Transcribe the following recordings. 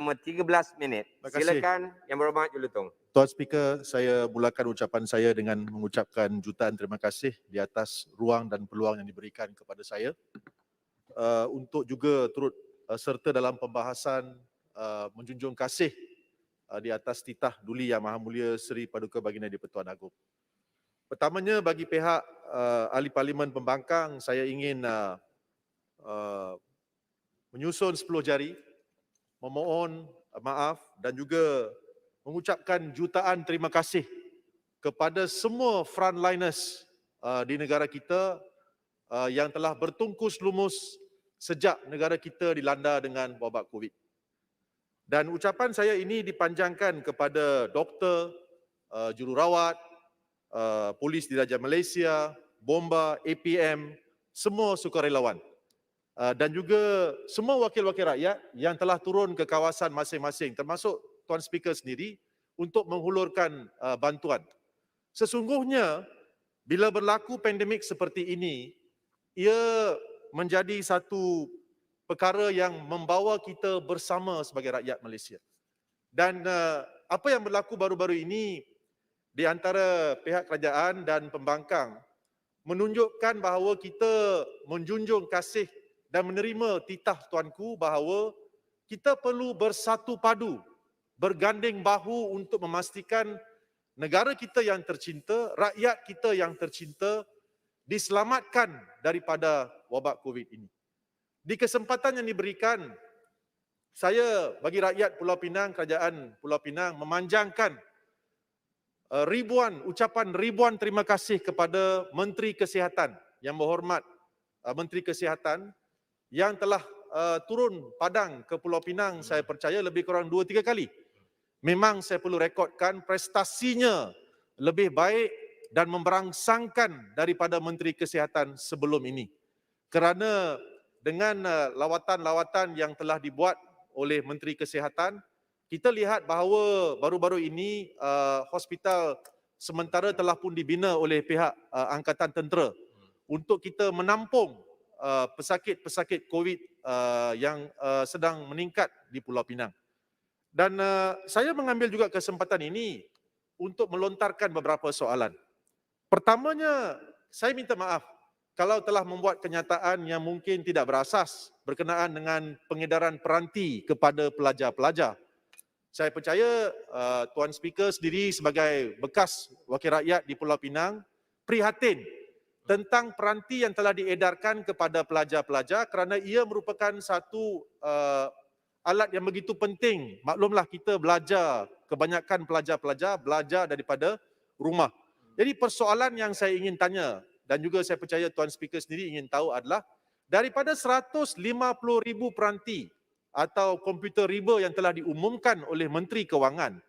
13 minit. Terima kasih. Silakan Yang Berhormat Julutong. Tuan Speaker, saya mulakan ucapan saya dengan mengucapkan jutaan terima kasih di atas ruang dan peluang yang diberikan kepada saya untuk juga turut serta dalam pembahasan menjunjung kasih di atas titah Duli Yang Maha Mulia Seri Paduka Baginda di-Pertuan Agong. Pertamanya bagi pihak Ahli Parlimen Pembangkang, saya ingin menyusun 10 jari, memohon maaf dan juga mengucapkan jutaan terima kasih kepada semua frontliners di negara kita yang telah bertungkus lumus sejak negara kita dilanda dengan wabak COVID. Dan ucapan saya ini dipanjangkan kepada doktor, jururawat, Polis Diraja Malaysia, Bomba, APM, semua sukarelawan. Dan juga semua wakil-wakil rakyat yang telah turun ke kawasan masing-masing, termasuk Tuan Speaker sendiri, untuk menghulurkan bantuan. Sesungguhnya, bila berlaku pandemik seperti ini, ia menjadi satu perkara yang membawa kita bersama sebagai rakyat Malaysia. Dan apa yang berlaku baru-baru ini di antara pihak kerajaan dan pembangkang menunjukkan bahawa kita menjunjung kasih dan menerima titah tuanku bahawa kita perlu bersatu padu, berganding bahu untuk memastikan negara kita yang tercinta, rakyat kita yang tercinta diselamatkan daripada wabak COVID ini. Di kesempatan yang diberikan, saya bagi rakyat Pulau Pinang, Kerajaan Pulau Pinang memanjangkan ucapan ribuan terima kasih kepada Menteri Kesihatan, Yang Berhormat Menteri Kesihatan yang telah turun padang ke Pulau Pinang, saya percaya lebih kurang 2-3 kali. Memang saya perlu rekodkan prestasinya lebih baik dan memberangsangkan daripada Menteri Kesihatan sebelum ini. Kerana dengan lawatan-lawatan yang telah dibuat oleh Menteri Kesihatan, kita lihat bahawa baru-baru ini hospital sementara telah pun dibina oleh pihak Angkatan Tentera untuk kita menampung pesakit-pesakit COVID yang sedang meningkat di Pulau Pinang. Dan saya mengambil juga kesempatan ini untuk melontarkan beberapa soalan. Pertamanya, saya minta maaf kalau telah membuat kenyataan yang mungkin tidak berasas berkenaan dengan pengedaran peranti kepada pelajar-pelajar. Saya percaya Tuan Speaker sendiri sebagai bekas wakil rakyat di Pulau Pinang prihatin tentang peranti yang telah diedarkan kepada pelajar-pelajar kerana ia merupakan satu alat yang begitu penting. Maklumlah kita belajar, kebanyakan pelajar-pelajar belajar daripada rumah. Jadi persoalan yang saya ingin tanya dan juga saya percaya Tuan Speaker sendiri ingin tahu adalah daripada 150,000 peranti atau komputer riba yang telah diumumkan oleh Menteri Kewangan,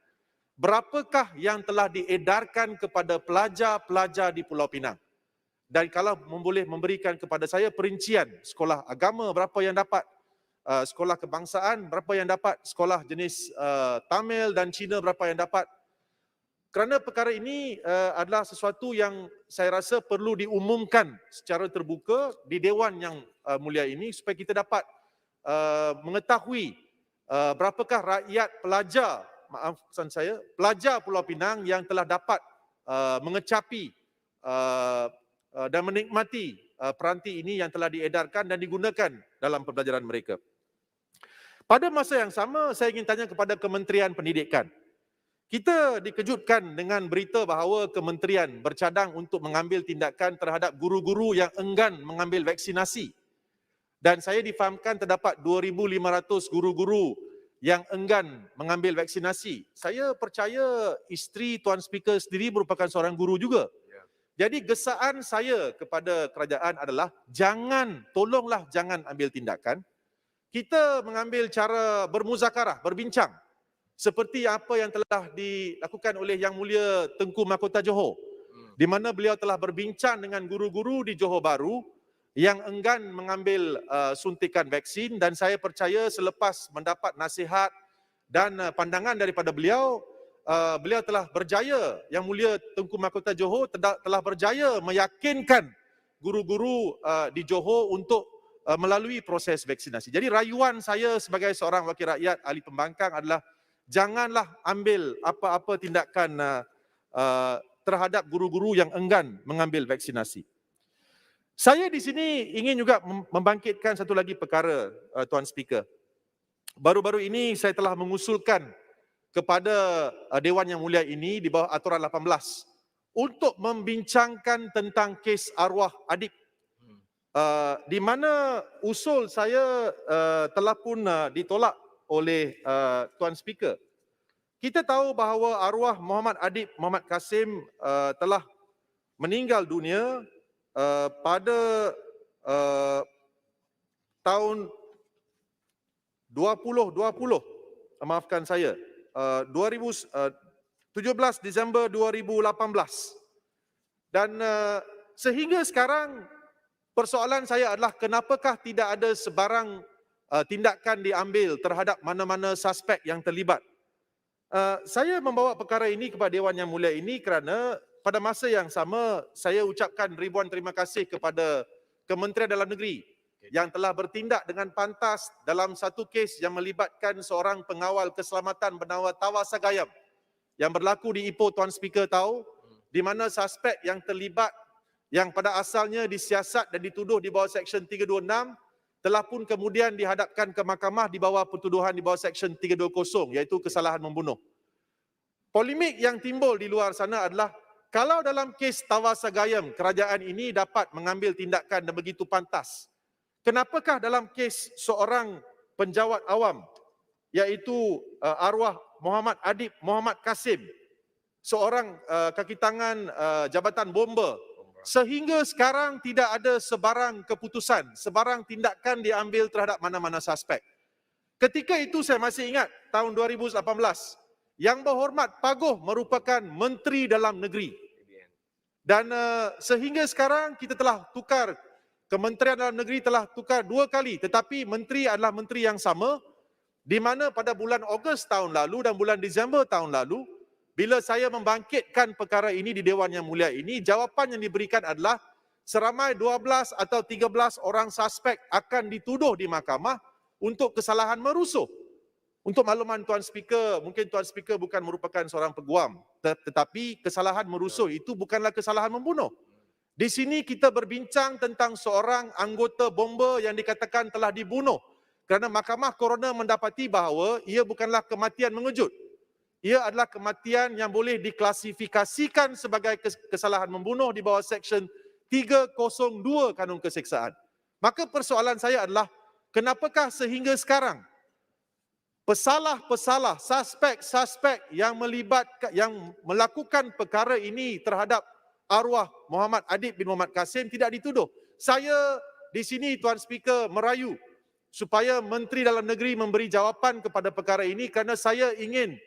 berapakah yang telah diedarkan kepada pelajar-pelajar di Pulau Pinang? Dan kalau boleh memberikan kepada saya perincian sekolah agama berapa yang dapat, sekolah kebangsaan berapa yang dapat, sekolah jenis Tamil dan Cina berapa yang dapat. Kerana perkara ini adalah sesuatu yang saya rasa perlu diumumkan secara terbuka di Dewan yang mulia ini supaya kita dapat mengetahui berapakah rakyat pelajar, maafkan saya, pelajar Pulau Pinang yang telah dapat mengecapi dan menikmati peranti ini yang telah diedarkan dan digunakan dalam pembelajaran mereka. Pada masa yang sama, saya ingin tanya kepada Kementerian Pendidikan. Kita dikejutkan dengan berita bahawa kementerian bercadang untuk mengambil tindakan terhadap guru-guru yang enggan mengambil vaksinasi. Dan saya difahamkan terdapat 2,500 guru-guru yang enggan mengambil vaksinasi. Saya percaya isteri Tuan Speaker sendiri merupakan seorang guru juga. Jadi gesaan saya kepada kerajaan adalah tolonglah jangan ambil tindakan. Kita mengambil cara bermuzakarah, berbincang. Seperti apa yang telah dilakukan oleh Yang Mulia Tengku Mahkota Johor. Di mana beliau telah berbincang dengan guru-guru di Johor Bahru yang enggan mengambil suntikan vaksin dan saya percaya selepas mendapat nasihat dan pandangan daripada beliau, beliau telah berjaya, Yang Mulia Tengku Mahkota Johor telah berjaya meyakinkan guru-guru di Johor untuk melalui proses vaksinasi. Jadi rayuan saya sebagai seorang wakil rakyat ahli pembangkang adalah janganlah ambil apa-apa tindakan terhadap guru-guru yang enggan mengambil vaksinasi. Saya di sini ingin juga membangkitkan satu lagi perkara, Tuan Speaker. Baru-baru ini saya telah mengusulkan kepada Dewan Yang Mulia ini di bawah aturan 18 untuk membincangkan tentang kes arwah adik, di mana usul saya telah pun ditolak oleh Tuan Speaker. Kita tahu bahawa arwah Muhammad Adib Muhammad Kasim telah meninggal dunia pada tahun 2020, maafkan saya, 17 Disember 2018. Dan sehingga sekarang persoalan saya adalah kenapakah tidak ada sebarang tindakan diambil terhadap mana-mana suspek yang terlibat. Saya membawa perkara ini kepada Dewan Yang Mulia ini kerana pada masa yang sama saya ucapkan ribuan terima kasih kepada Kementerian Dalam Negeri yang telah bertindak dengan pantas dalam satu kes yang melibatkan seorang pengawal keselamatan bernama Tawa Sagayam yang berlaku di Ipoh. Tuan Speaker tahu, di mana suspek yang terlibat yang pada asalnya disiasat dan dituduh di bawah Seksyen 326 telah pun kemudian dihadapkan ke mahkamah di bawah pertuduhan di bawah Seksyen 320 iaitu kesalahan membunuh. Polemik yang timbul di luar sana adalah kalau dalam kes Tawa Sagayam kerajaan ini dapat mengambil tindakan dan begitu pantas, kenapakah dalam kes seorang penjawat awam iaitu arwah Muhammad Adib Muhammad Kasim, seorang kaki tangan Jabatan Bomba, sehingga sekarang tidak ada sebarang keputusan, sebarang tindakan diambil terhadap mana-mana suspek. Ketika itu saya masih ingat tahun 2018, Yang Berhormat Pagoh merupakan Menteri Dalam Negeri. Dan sehingga sekarang kita telah tukar, Kementerian Dalam Negeri telah tukar 2 kali, tetapi menteri adalah menteri yang sama, di mana pada bulan Ogos tahun lalu dan bulan Disember tahun lalu, bila saya membangkitkan perkara ini di Dewan Yang Mulia ini, jawapan yang diberikan adalah seramai 12 atau 13 orang suspek akan dituduh di mahkamah untuk kesalahan merusuh. Untuk makluman Tuan Speaker, mungkin Tuan Speaker bukan merupakan seorang peguam, tetapi kesalahan merusuh itu bukanlah kesalahan membunuh. Di sini kita berbincang tentang seorang anggota bomba yang dikatakan telah dibunuh kerana Mahkamah Coroner mendapati bahawa ia bukanlah kematian mengejut. Ia adalah kematian yang boleh diklasifikasikan sebagai kesalahan membunuh di bawah Seksyen 302 Kanun Keseksaan. Maka persoalan saya adalah, kenapakah sehingga sekarang pesalah-pesalah, suspek-suspek yang melakukan perkara ini terhadap arwah Muhammad Adib bin Muhammad Kasim tidak dituduh? Saya di sini, Tuan Speaker, merayu supaya Menteri Dalam Negeri memberi jawapan kepada perkara ini kerana saya ingin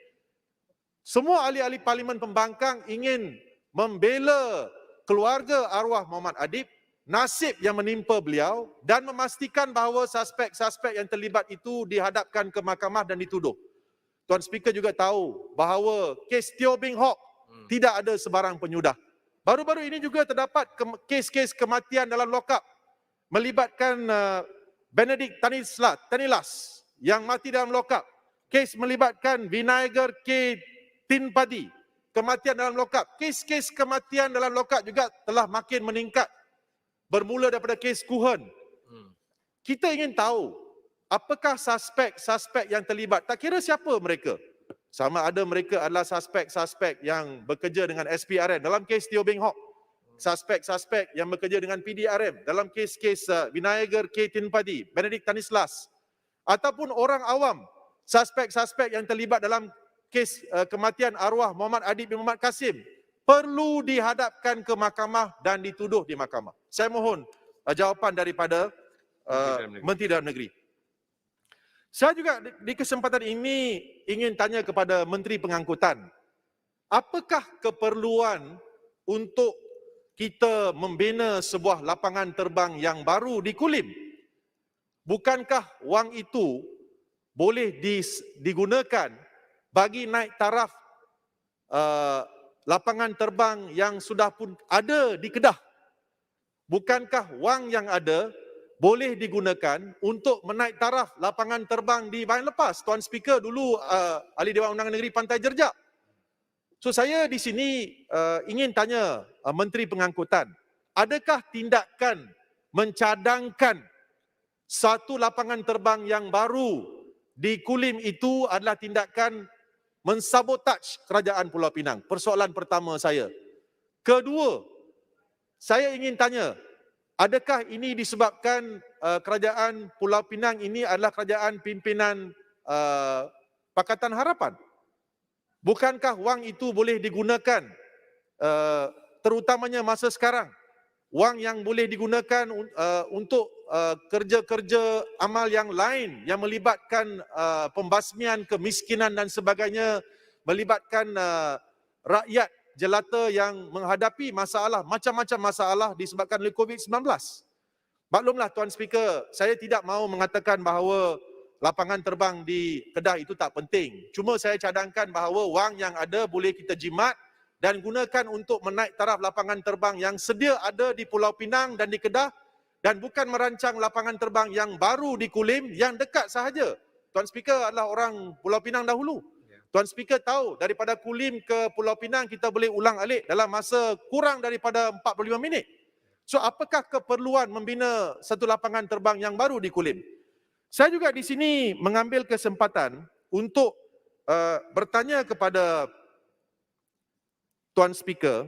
semua ahli-ahli Parlimen Pembangkang ingin membela keluarga arwah Muhammad Adib, nasib yang menimpa beliau dan memastikan bahawa suspek-suspek yang terlibat itu dihadapkan ke mahkamah dan dituduh. Tuan Speaker juga tahu bahawa kes Teo Beng Hock tidak ada sebarang penyudah. Baru-baru ini juga terdapat kes-kes kematian dalam lokap melibatkan Benedict Tanilas yang mati dalam lokap. Kes melibatkan Vinayagar K. Tin Padi, kematian dalam lokap. Kes-kes kematian dalam lokap juga telah makin meningkat. Bermula daripada kes Kuhen. Kita ingin tahu apakah suspek-suspek yang terlibat. Tak kira siapa mereka. Sama ada mereka adalah suspek-suspek yang bekerja dengan SPRM dalam kes Teo Beng Hock. Suspek-suspek yang bekerja dengan PDRM dalam kes-kes Vinayagar K. Tin Padi, Benedict Tanislas. Ataupun orang awam, suspek-suspek yang terlibat dalam kes kematian arwah Muhammad Adib bin Muhammad Kasim perlu dihadapkan ke mahkamah dan dituduh di mahkamah. Saya mohon jawapan daripada Menteri Dalam Negeri. Saya juga di kesempatan ini ingin tanya kepada Menteri Pengangkutan. Apakah keperluan untuk kita membina sebuah lapangan terbang yang baru di Kulim? Bukankah wang itu boleh digunakan bagi naik taraf lapangan terbang yang sudah pun ada di Kedah? Bukankah wang yang ada boleh digunakan untuk menaik taraf lapangan terbang di bahagian lepas. Tuan Speaker dulu Ahli Dewan Undangan Negeri Pantai Jerjak. So saya di sini ingin tanya Menteri Pengangkutan, adakah tindakan mencadangkan satu lapangan terbang yang baru di Kulim itu adalah tindakan mensabotaj Kerajaan Pulau Pinang? Persoalan pertama saya. Kedua, saya ingin tanya, adakah ini disebabkan Kerajaan Pulau Pinang ini adalah kerajaan pimpinan Pakatan Harapan? Bukankah wang itu boleh digunakan terutamanya masa sekarang? Wang yang boleh digunakan untuk kerja-kerja amal yang lain yang melibatkan pembasmian kemiskinan dan sebagainya, melibatkan rakyat jelata yang menghadapi masalah, macam-macam masalah disebabkan oleh COVID-19. Maklumlah Tuan Speaker, saya tidak mahu mengatakan bahawa lapangan terbang di Kedah itu tak penting. Cuma saya cadangkan bahawa wang yang ada boleh kita jimat dan gunakan untuk menaik taraf lapangan terbang yang sedia ada di Pulau Pinang dan di Kedah, dan bukan merancang lapangan terbang yang baru di Kulim yang dekat sahaja. Tuan Speaker adalah orang Pulau Pinang dahulu. Tuan Speaker tahu daripada Kulim ke Pulau Pinang kita boleh ulang alik dalam masa kurang daripada 45 minit. So apakah keperluan membina satu lapangan terbang yang baru di Kulim? Saya juga di sini mengambil kesempatan untuk bertanya kepada Tuan Speaker.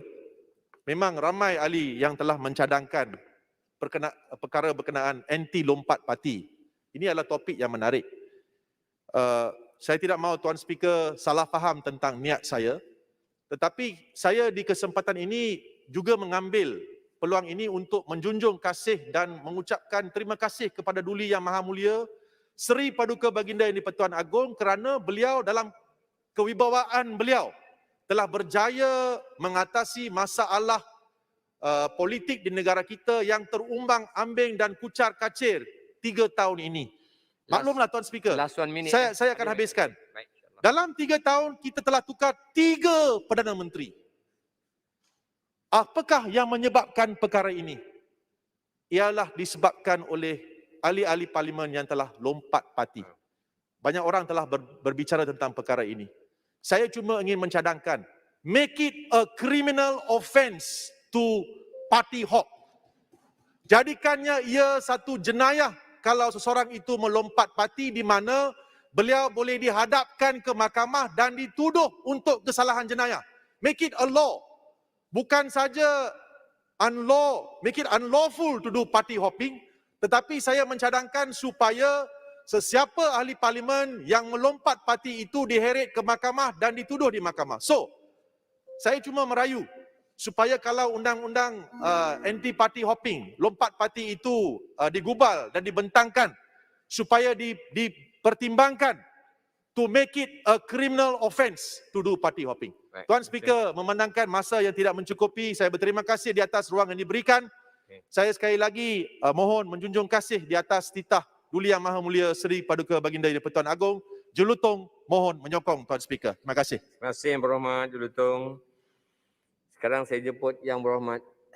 Memang ramai ahli yang telah mencadangkan perkara berkenaan anti lompat parti. Ini adalah topik yang menarik. Saya tidak mahu Tuan Speaker salah faham tentang niat saya, tetapi saya di kesempatan ini juga mengambil peluang ini untuk menjunjung kasih dan mengucapkan terima kasih kepada Duli Yang Maha Mulia Seri Paduka Baginda Yang di-Pertuan Agong kerana beliau dalam kewibawaan beliau telah berjaya mengatasi masalah politik di negara kita yang terumbang-ambing dan kucar-kacir 3 tahun ini. Maklumlah Tuan Speaker, saya akan habiskan. Baik. Dalam 3 tahun kita telah tukar 3 Perdana Menteri. Apakah yang menyebabkan perkara ini? Ialah disebabkan oleh ahli-ahli parlimen yang telah lompat parti. Banyak orang telah berbicara tentang perkara ini. Saya cuma ingin mencadangkan, make it a criminal offence to party hop. Jadikannya ia satu jenayah kalau seseorang itu melompat parti di mana beliau boleh dihadapkan ke mahkamah dan dituduh untuk kesalahan jenayah. Make it a law. Bukan saja make it unlawful to do party hopping, tetapi saya mencadangkan supaya sesiapa ahli parlimen yang melompat parti itu diheret ke mahkamah dan dituduh di mahkamah. So, saya cuma merayu supaya kalau undang-undang anti party hopping, lompat parti itu digubal dan dibentangkan, supaya dipertimbangkan to make it a criminal offence to do party hopping. Baik. Tuan Speaker, memandangkan masa yang tidak mencukupi, saya berterima kasih di atas ruang yang diberikan. Saya sekali lagi mohon menjunjung kasih di atas titah Duli Yang Maha Mulia Seri Paduka Baginda Yang di-Pertuan Agong. Jelutong mohon menyokong Tuan Speaker. Terima kasih. Terima kasih Yang Berhormat Jelutong. Sekarang saya jemput Yang Berhormat